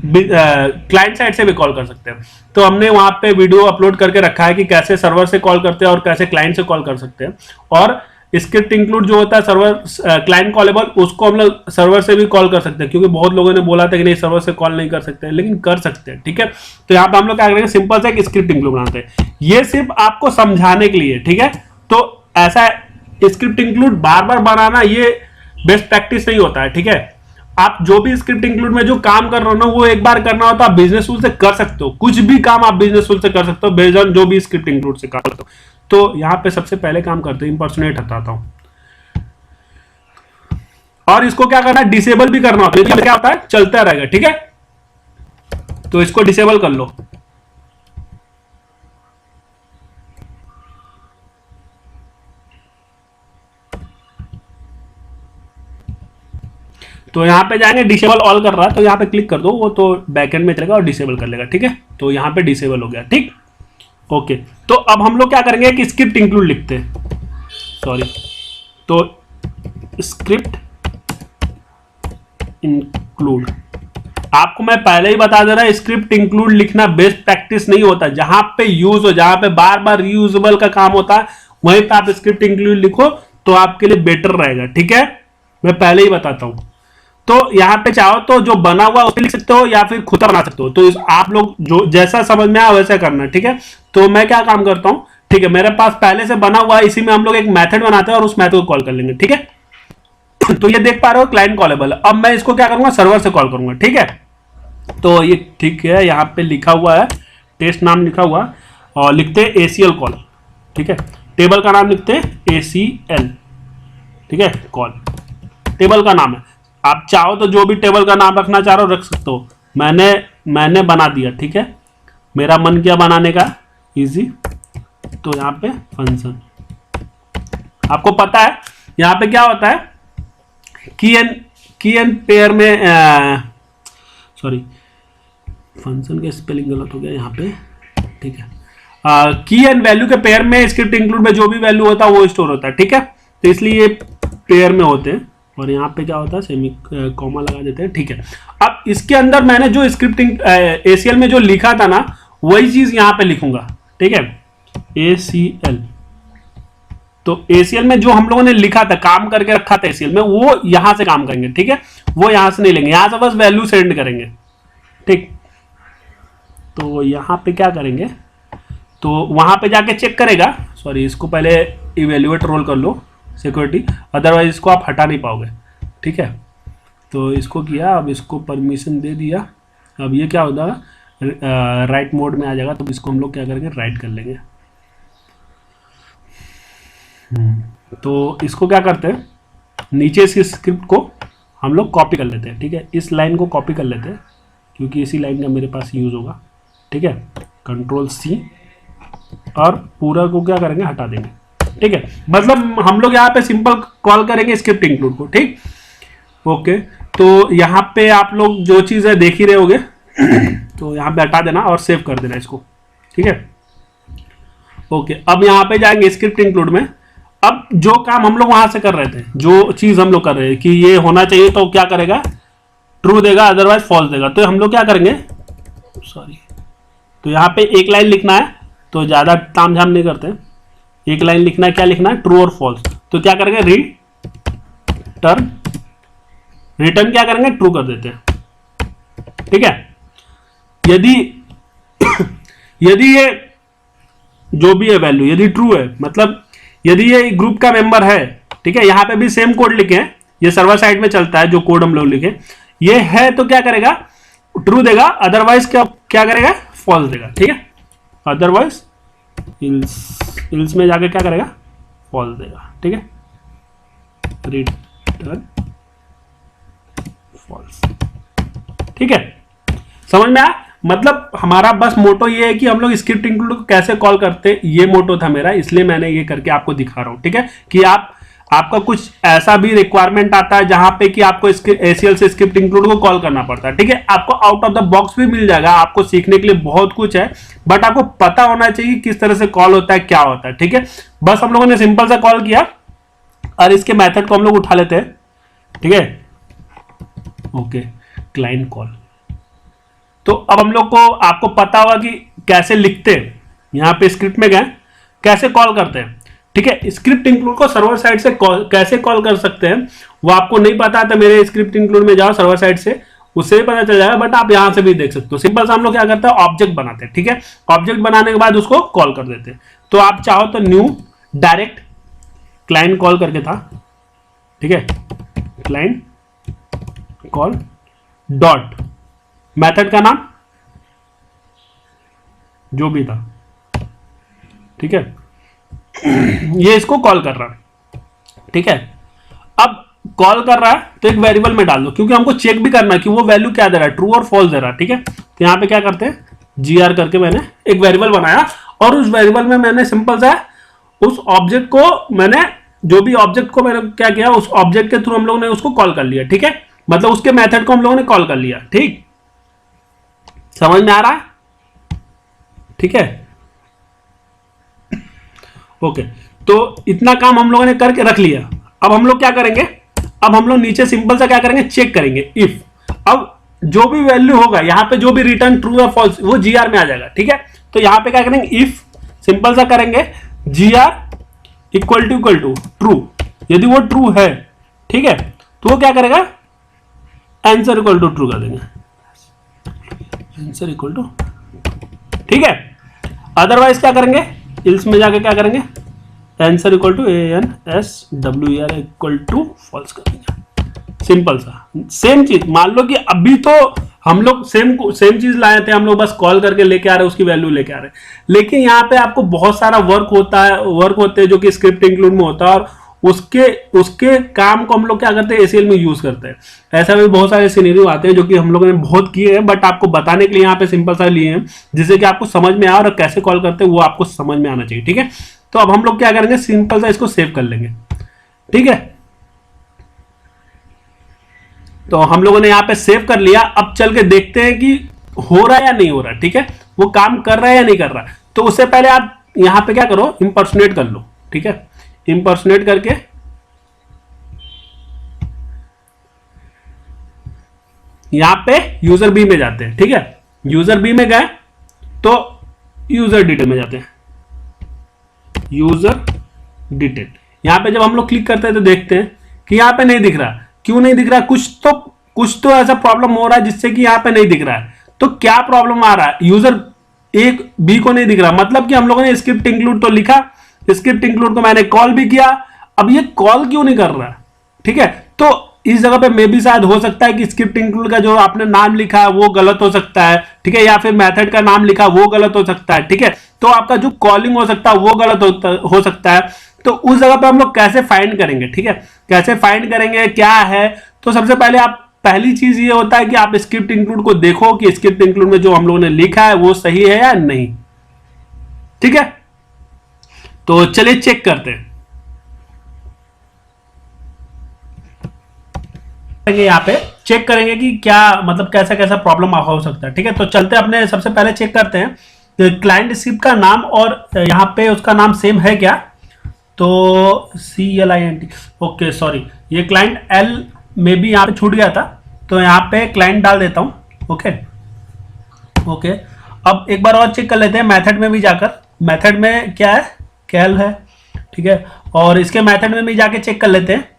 क्लाइंट साइड से भी कॉल कर सकते हैं। तो हमने वहां पे वीडियो अपलोड करके रखा है कि कैसे सर्वर से कॉल करते हैं और कैसे क्लाइंट से कॉल कर सकते हैं। और स्क्रिप्ट इंक्लूड जो होता है सर्वर क्लाइंट कॉलेबल, उसको हम लोग सर्वर से भी कॉल कर सकते हैं, क्योंकि बहुत लोगों ने बोला था कि नहीं सर्वर से कॉल नहीं कर सकते, लेकिन कर सकते हैं, ठीक है। तो यहाँ पे हम लोग क्या करेंगे, सिंपल सा एक स्क्रिप्ट इंक्लूड बनाते हैं, ये सिर्फ आपको समझाने के लिए, ठीक है। तो ऐसा स्क्रिप्ट इंक्लूड बार बार बनाना ये बेस्ट प्रैक्टिस नहीं होता है, ठीक है। आप जो भी स्क्रिप्ट इंक्लूड में जो काम कर रहे हो ना, वो एक बार करना हो तो आप बिजनेस टूल से कर सकते हो, कुछ भी काम आप बिजनेस टूल से कर सकते हो बेस्ड ऑन जो भी स्क्रिप्ट इंक्लूड से कर सकते हो। तो यहाँ पे सबसे पहले काम करते हैं, इंपर्सोनेट हटाता हूं और इसको क्या करना है, डिसेबल भी करना होता है। क्या होता है, चलता रहेगा, ठीक है। तो इसको डिसेबल कर लो। तो यहां पे जाएंगे, डिसेबल ऑल कर रहा है तो यहां पे क्लिक कर दो, वो तो बैकएंड में चलेगा और डिसेबल कर लेगा, ठीक है। तो यहां पे डिसेबल हो गया, ठीक, ओके। तो अब हम लोग क्या करेंगे कि स्क्रिप्ट इंक्लूड लिखते हैं, सॉरी, तो स्क्रिप्ट इंक्लूड, आपको मैं पहले ही बता दे रहा, स्क्रिप्ट इंक्लूड लिखना बेस्ट प्रैक्टिस नहीं होता। जहां पे यूज हो, जहां पे बार बार रीयूजेबल का काम होता है, वहीं पे आप स्क्रिप्ट इंक्लूड लिखो तो आपके लिए बेटर रहेगा, ठीक है। मैं पहले ही बताता हूं। तो यहां पे चाहो तो जो बना हुआ उसे लिख सकते हो या फिर खुद बना सकते हो, तो आप लोग जो जैसा समझ में आए वैसा करना, ठीक है। तो मैं क्या काम करता हूं, ठीक है, मेरे पास पहले से बना हुआ है, इसी में हम लोग एक मेथड बनाते हैं और उस मेथड को कॉल कर लेंगे, ठीक है। तो ये देख पा रहे हो क्लाइंट कॉलेबल। अब मैं इसको क्या करूंगा, सर्वर से कॉल करूंगा, ठीक है। तो ये ठीक है, यहाँ पे लिखा हुआ है टेस्ट नाम लिखा हुआ, और लिखते हैं ACL कॉल, ठीक है। टेबल का नाम लिखते हैं ACL, ठीक है, कॉल टेबल का नाम है। आप चाहो तो जो भी टेबल का नाम रखना चाह रहे हो रख सकते हो, मैंने बना दिया, ठीक है। मेरा मन किया बनाने का, इजी। तो यहाँ पे फंक्शन, आपको पता है यहाँ पे क्या होता है, की एन पेयर में, सॉरी फंक्शन के स्पेलिंग गलत हो गया यहाँ पे, ठीक है। की एंड वैल्यू के पेयर में स्क्रिप्ट इंक्लूड में जो भी वैल्यू होता है वो स्टोर होता है, ठीक है। तो इसलिए ये पेयर में होते हैं, और यहाँ पे क्या होता है सेमी कॉमा लगा देते हैं, ठीक है। अब इसके अंदर मैंने जो स्क्रिप्टिंग ACL में जो लिखा था ना, वही चीज यहाँ पे लिखूंगा, ठीक है। ACL, तो ACL में जो हम लोगों ने लिखा था, काम करके रखा था ACL में, वो यहां से काम करेंगे, ठीक है। वो यहां से नहीं लेंगे, यहां से बस वैल्यू सेंड करेंगे, ठीक। तो यहां पे क्या करेंगे, तो वहां पे जाके चेक करेगा, सॉरी इसको पहले इवेल्युएट रोल कर लो सिक्योरिटी, अदरवाइज इसको आप हटा नहीं पाओगे, ठीक है। तो इसको किया, अब इसको परमिशन दे दिया, अब ये क्या होगा, राइट मोड में आ जाएगा। तो इसको हम लोग क्या करेंगे, राइट कर लेंगे। तो इसको क्या करते हैं, नीचे इस स्क्रिप्ट को हम लोग कॉपी कर लेते हैं, ठीक है। इस लाइन को कॉपी कर लेते हैं क्योंकि इसी लाइन का मेरे पास यूज होगा, ठीक है। Ctrl+C, और पूरा को क्या करेंगे, हटा देंगे, ठीक है। मतलब हम लोग यहाँ पे सिंपल कॉल करेंगे स्क्रिप्ट इंक्लूड को, ठीक। ओके, तो यहाँ पे आप लोग जो चीज़ है देख ही रहे होगे तो यहाँ पे हटा देना और सेव कर देना इसको, ठीक है। ओके, अब यहाँ पे जाएंगे स्क्रिप्ट इंक्लूड में। अब जो काम हम लोग वहां से कर रहे थे, जो चीज हम लोग कर रहे हैं कि ये होना चाहिए, तो क्या करेगा, ट्रू देगा, अदरवाइज फॉल्स देगा। तो हम लोग क्या करेंगे, सॉरी, तो यहाँ पे एक लाइन लिखना है, तो ज्यादा तामझाम नहीं करते, एक लाइन लिखना है। क्या लिखना है, ट्रू और फॉल्स। तो क्या करेंगे, रिटर्न क्या करेंगे, ट्रू कर देते हैं, ठीक है। यदि ये जो भी है वैल्यू यदि ट्रू है, मतलब यदि ये ग्रुप का मेंबर है, ठीक है। यहां पे भी सेम कोड लिखे हैं, ये सर्वर साइड में चलता है जो कोड हम लोग लिखे, ये है तो क्या करेगा, ट्रू देगा, अदरवाइज क्या करेगा, फॉल्स देगा, ठीक है। अदरवाइज इल्स में जाके क्या करेगा, फॉल्स देगा, ठीक है। रिटर्न फॉल्स, ठीक है। समझ में आया, मतलब हमारा बस मोटो ये है कि हम लोग स्क्रिप्ट इंक्लूड को कैसे कॉल करते, ये मोटो था मेरा, इसलिए मैंने ये करके आपको दिखा रहा हूं, ठीक है। कि आपका कुछ ऐसा भी रिक्वायरमेंट आता है जहां पे कि आपको ACL से स्क्रिप्ट इंक्लूड को कॉल करना पड़ता है, ठीक है। आपको आउट ऑफ द बॉक्स भी मिल जाएगा, आपको सीखने के लिए बहुत कुछ है, बट आपको पता होना चाहिए किस तरह से कॉल होता है, क्या होता है, ठीक है। बस हम लोगों ने सिंपल सा कॉल किया और इसके मेथड को हम लोग उठा लेते हैं, ठीक है। Okay, client call. तो अब हम लोग को आपको पता होगा कि कैसे लिखते हैं, यहां पे स्क्रिप्ट में गए कैसे कॉल करते हैं, ठीक है। स्क्रिप्ट इंक्लूड को सर्वर साइड से कैसे कॉल कर सकते हैं वो आपको नहीं पता था, मेरे स्क्रिप्ट इंक्लूड में जाओ सर्वर साइड से, उससे भी पता चल जाएगा, बट आप यहां से भी देख सकते हो। सिंपल सा हम लोग क्या करते हैं, ऑब्जेक्ट बनाते हैं, ठीक है। ऑब्जेक्ट बनाने के बाद उसको कॉल कर देते हैं। तो आप चाहो तो न्यू डायरेक्ट क्लाइंट कॉल करके था, ठीक है, क्लाइंट कॉल डॉट मेथड का नाम जो भी था, ठीक है। ये इसको कॉल कर रहा है, ठीक है। अब कॉल कर रहा है तो एक वेरिएबल में डाल दो, क्योंकि हमको चेक भी करना है कि वो वैल्यू क्या दे रहा है, ट्रू और फॉल्स दे रहा है, ठीक है। तो यहां पे क्या करते हैं, GR करके मैंने एक वेरिएबल बनाया, और उस वेरिएबल में मैंने सिंपल सा उस ऑब्जेक्ट को मैंने जो भी ऑब्जेक्ट को मैंने क्या किया, उस ऑब्जेक्ट के थ्रू हम लोगों ने उसको कॉल कर लिया, ठीक है। मतलब उसके मेथड को हम लोगों ने कॉल कर लिया, ठीक, समझ में आ रहा है, ठीक है। ओके, तो इतना काम हम लोगों ने करके रख लिया। अब हम लोग क्या करेंगे, अब हम लोग नीचे सिंपल सा क्या करेंगे, चेक करेंगे इफ। अब जो भी वैल्यू होगा यहाँ पे, जो भी रिटर्न ट्रू या फॉल्स, वो GR में आ जाएगा, ठीक है। तो यहाँ पे क्या करेंगे, इफ सिंपल सा करेंगे GR इक्वल टू ट्रू। यदि वो ट्रू है, ठीक है, तो वो क्या करेगा, आंसर इक्वल टू ट्रू कर देंगे, आंसर इक्वल टू, ठीक है। अदरवाइज क्या करेंगे, इल्स में जाके क्या करेंगे, answer equal to ANSWER equal to false कर देंगे। सिंपल सा सेम चीज। मान लो कि अभी तो हम लोग सेम चीज लाए थे, हम लोग बस कॉल करके लेके आ रहे हैं, उसकी वैल्यू लेके आ रहे हैं। लेकिन यहाँ पे आपको बहुत सारा वर्क होते हैं जो कि स्क्रिप्ट इंक्लूड में होता है, और उसके उसके काम को हम लोग क्या करते हैं, एसीएल में यूज करते हैं। ऐसा भी बहुत सारे सिनेरियो आते हैं जो कि हम लोगों ने बहुत किए हैं, बट आपको बताने के लिए यहाँ पे सिंपल सा लिए हैं जिससे कि आपको समझ में आए, और कैसे कॉल करते हैं वो आपको समझ में आना चाहिए। ठीक है, तो अब हम लोग क्या करेंगे, सिंपल सा इसको सेव कर लेंगे। ठीक है, तो हम लोगों ने यहाँ पे सेव कर लिया। अब चल के देखते हैं कि हो रहा है या नहीं हो रहा है। ठीक है, वो काम कर रहा है या नहीं कर रहा है। तो उससे पहले आप यहाँ पे क्या करो, इंपर्सनेट कर लो। ठीक है, इंपर्सनेट करके यहां पे यूजर बी में जाते हैं। ठीक है, यूजर बी में गए तो यूजर डिटेल में जाते हैं, यूजर डिटेल। यहां पे जब हम लोग क्लिक करते हैं तो देखते हैं कि यहां पे नहीं दिख रहा। क्यों नहीं दिख रहा, कुछ तो ऐसा प्रॉब्लम हो रहा है जिससे कि यहां पे नहीं दिख रहा है। तो क्या प्रॉब्लम आ रहा है, यूजर एक बी को नहीं दिख रहा, मतलब कि हम लोगों ने स्क्रिप्ट इंक्लूड तो लिखा, स्क्रिप्ट इंक्लूड को मैंने कॉल भी किया, अब ये कॉल क्यों नहीं कर रहा। ठीक है, तो इस जगह पे मे भी शायद हो सकता है कि स्क्रिप्ट इंक्लूड का जो आपने नाम लिखा है वो गलत हो सकता है। ठीक है, या फिर मेथड का नाम लिखा वो गलत हो सकता है। ठीक है, तो आपका जो कॉलिंग हो सकता है वो गलत हो सकता है। तो उस जगह पे हम लोग कैसे फाइंड करेंगे। ठीक है, कैसे फाइंड करेंगे क्या है, तो सबसे पहले आप पहली चीज ये होता है कि आप स्क्रिप्ट इंक्लूड को देखो कि स्क्रिप्ट इंक्लूड में जो हम लोगों ने लिखा है वो सही है या नहीं। ठीक है, तो चलिए चेक करते हैं। यहाँ पे चेक करेंगे कि क्या मतलब कैसा कैसा प्रॉब्लम हो सकता है। ठीक है, तो चलते अपने सबसे पहले चेक करते हैं क्लाइंट स्क्रिप्ट का नाम और यहाँ पे उसका नाम सेम है क्या। तो CLINT, ओके सॉरी, ये क्लाइंट L में भी यहाँ पे छूट गया था, तो यहाँ पे क्लाइंट डाल देता हूँ। ओके ओके, अब एक बार और चेक कर लेते हैं मेथड में भी जाकर। मेथड में क्या है, कैल है। ठीक है, और इसके मेथड में भी जाके चेक कर लेते हैं।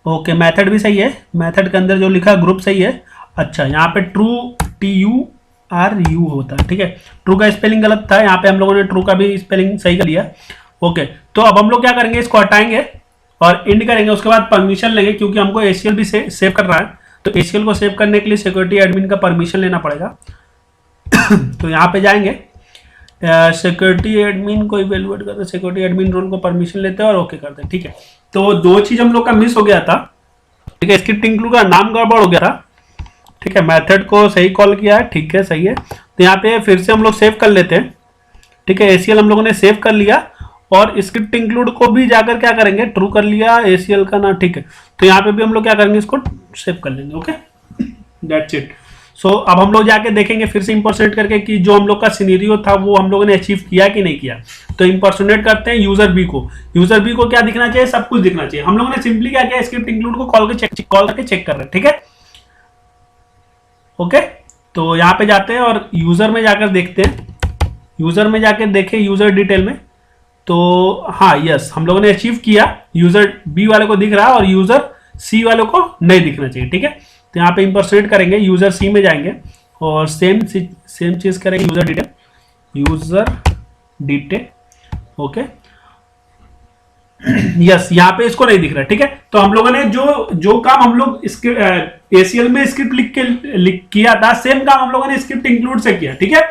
ओके, मेथड भी सही है, मेथड के अंदर जो लिखा ग्रुप सही है। अच्छा, यहाँ पे ट्रू TURU होता है। ठीक है, ट्रू का स्पेलिंग गलत था, यहाँ पे हम लोगों ने ट्रू का भी स्पेलिंग सही कर लिया। ओके, तो अब हम लोग क्या करेंगे, इसको हटाएंगे और इंड करेंगे, उसके बाद परमिशन लेंगे क्योंकि हमको ACL भी सेव कर रहा है। तो ACL को सेव करने के लिए सिक्योरिटी एडमिन का परमिशन लेना पड़ेगा। तो यहाँ पे जाएंगे, सिक्योरिटी एडमिन को इवेलुएट करते हैं, सिक्योरिटी एडमिन रोल को परमिशन लेते हैं और ओके करते हैं। ठीक है, तो दो चीज हम लोग का मिस हो गया था। ठीक है, स्क्रिप्ट इंक्लूड का नाम गड़बड़ हो गया था। ठीक है, मेथड को सही कॉल किया है, ठीक है सही है। तो यहाँ पे फिर से हम लोग सेव कर लेते हैं। ठीक है, ACL हम लोगों ने सेव कर लिया और स्क्रिप्ट इंक्लूड को भी जाकर क्या करेंगे, ट्रू कर लिया ACL का ना। ठीक है, तो यहाँ पे भी हम लोग क्या करेंगे, इसको सेव कर लेंगे। Okay, that's it. सो अब हम लोग जाके देखेंगे फिर से इंपर्सनेट करके कि जो हम लोग का सिनेरियो था वो हम लोगों ने अचीव किया कि नहीं किया। तो इंपर्सनेट करते हैं यूजर बी को। यूजर बी को क्या दिखना चाहिए, सब कुछ दिखना चाहिए। हम लोगों ने सिंपली क्या किया, स्क्रिप्ट इंक्लूड को कॉल करके चेक कर रहे हैं। ठीक है, ओके, तो यहाँ पे जाते हैं और यूजर में जाकर देखते हैं। यूजर में जाकर देखें यूजर डिटेल में, तो हाँ यस, हम लोगों ने अचीव किया। यूजर बी वाले को दिख रहा है और यूजर सी वाले को नहीं दिखना चाहिए। ठीक है, तो यहाँ पे इंपर्सनेट करेंगे, यूजर सी में जाएंगे और सेम चीज करेंगे, यूजर डिटेल। ओके, यस, यहाँ पे इसको नहीं दिख रहा है। ठीक है, तो हम लोगों ने जो काम हम लोग ACL में स्क्रिप्ट लिख किया था, सेम काम हम लोगों ने स्क्रिप्ट इंक्लूड से किया। ठीक है,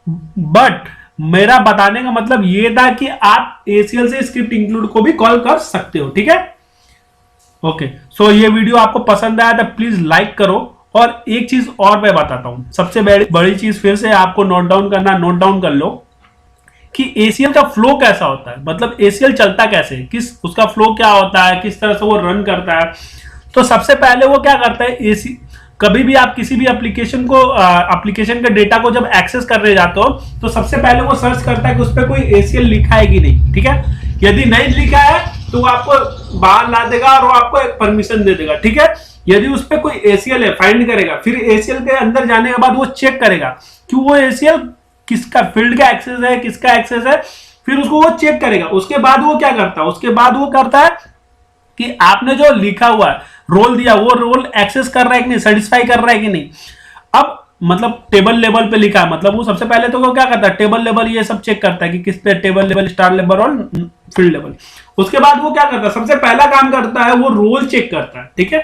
बट मेरा बताने का मतलब ये था कि आप ACL से स्क्रिप्ट इंक्लूड को भी कॉल कर सकते हो। ठीक है, ओके, सो ये वीडियो आपको पसंद आया तो प्लीज लाइक करो। और एक चीज और मैं बताता हूं, सबसे बड़ी चीज फिर से आपको नोट डाउन कर लो कि ACL का फ्लो कैसा होता है, मतलब ACL चलता कैसे, किस उसका फ्लो क्या होता है, किस तरह से वो रन करता है। तो सबसे पहले वो क्या करता है, कभी भी आप किसी भी एप्लीकेशन के डेटा को जब एक्सेस करने जाते हो तो सबसे पहले वो सर्च करता है कि उस पर कोई ACL लिखा है कि नहीं। ठीक है, यदि नहीं लिखा है तो वो आपको बाहर ला देगा और वो आपको एक परमिशन दे देगा। ठीक है, यदि उस पर कोई ACL है, फाइंड करेगा, फिर ACL के अंदर जाने के बाद वो चेक करेगा कि वो ACL किसका फील्ड का एक्सेस है, किसका एक्सेस है, फिर उसको वो चेक करेगा। उसके बाद वो क्या करता है, उसके बाद वो करता है कि आपने जो लिखा हुआ है, रोल दिया, वो रोल एक्सेस कर रहा है कि नहीं, सेटिस्फाई कर रहा है कि नहीं। अब मतलब टेबल लेवल पे लिखा है, मतलब वो सबसे पहले तो वो क्या करता है, टेबल लेवल ये सब चेक करता है कि किस पे टेबल लेवल, स्टार लेवल और फील्ड लेवल। उसके बाद वो क्या करता है, सबसे पहला काम करता है वो रोल चेक करता है। ठीक है,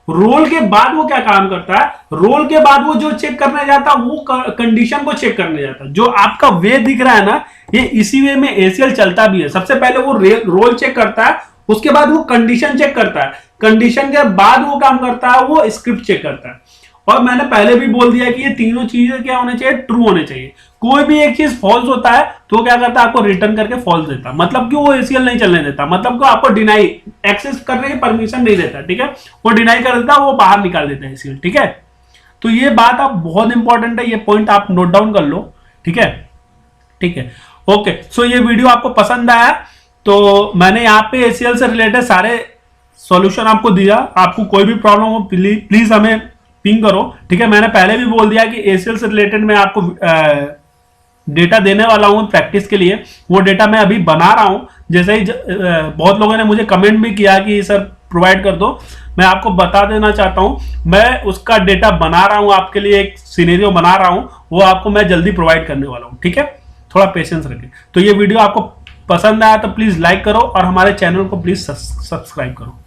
रोल के बाद वो क्या काम करता है, रोल के बाद वो जो चेक करने जाता है वो कंडीशन को चेक करने जाता है। जो आपका वे दिख रहा है ना, ये इसी वे में ACL चलता भी है। सबसे पहले वो रोल चेक करता है, उसके बाद वो कंडीशन चेक करता है, कंडीशन के बाद वो काम करता है, वो स्क्रिप्ट चेक करता है। और मैंने पहले भी बोल दिया कि ये तीनों चीजें क्या होने चाहिए, ट्रू होने चाहिए। कोई भी एक चीज फॉल्स होता है तो क्या करता है, आपको रिटर्न करके फॉल्स देता, मतलब कि वो ACL नहीं चलने देता, मतलब कि आपको डिनाई एक्सेस करने की परमिशन नहीं देता, ठीक है, वो डिनाई कर देता, वो बाहर निकाल देता है ACL, ठीक है। तो ये बात आप बहुत इंपॉर्टेंट है, ये पॉइंट आप नोट डाउन कर लो, ठीक है, ठीक है। ओके, सो ये वीडियो आपको पसंद आया तो मैंने यहाँ पे ACL से रिलेटेड सारे सॉल्यूशन आपको दिया। आपको कोई भी प्रॉब्लम हो प्लीज हमें पिंग करो, ठीक है। मैंने पहले भी बोल दिया कि ACL से रिलेटेड मैं आपको डेटा देने वाला हूं प्रैक्टिस के लिए, वो डेटा मैं अभी बना रहा हूं। जैसे ही बहुत लोगों ने मुझे कमेंट भी किया कि सर प्रोवाइड कर दो, मैं आपको बता देना चाहता हूं मैं उसका डेटा बना रहा हूं आपके लिए, एक सिनेरियो बना रहा हूं, वो आपको मैं जल्दी प्रोवाइड करने वाला हूं, ठीक है। थोड़ा पेशेंस रखें। तो ये वीडियो आपको पसंद आया तो प्लीज लाइक करो और हमारे चैनल को प्लीज सब्सक्राइब करो।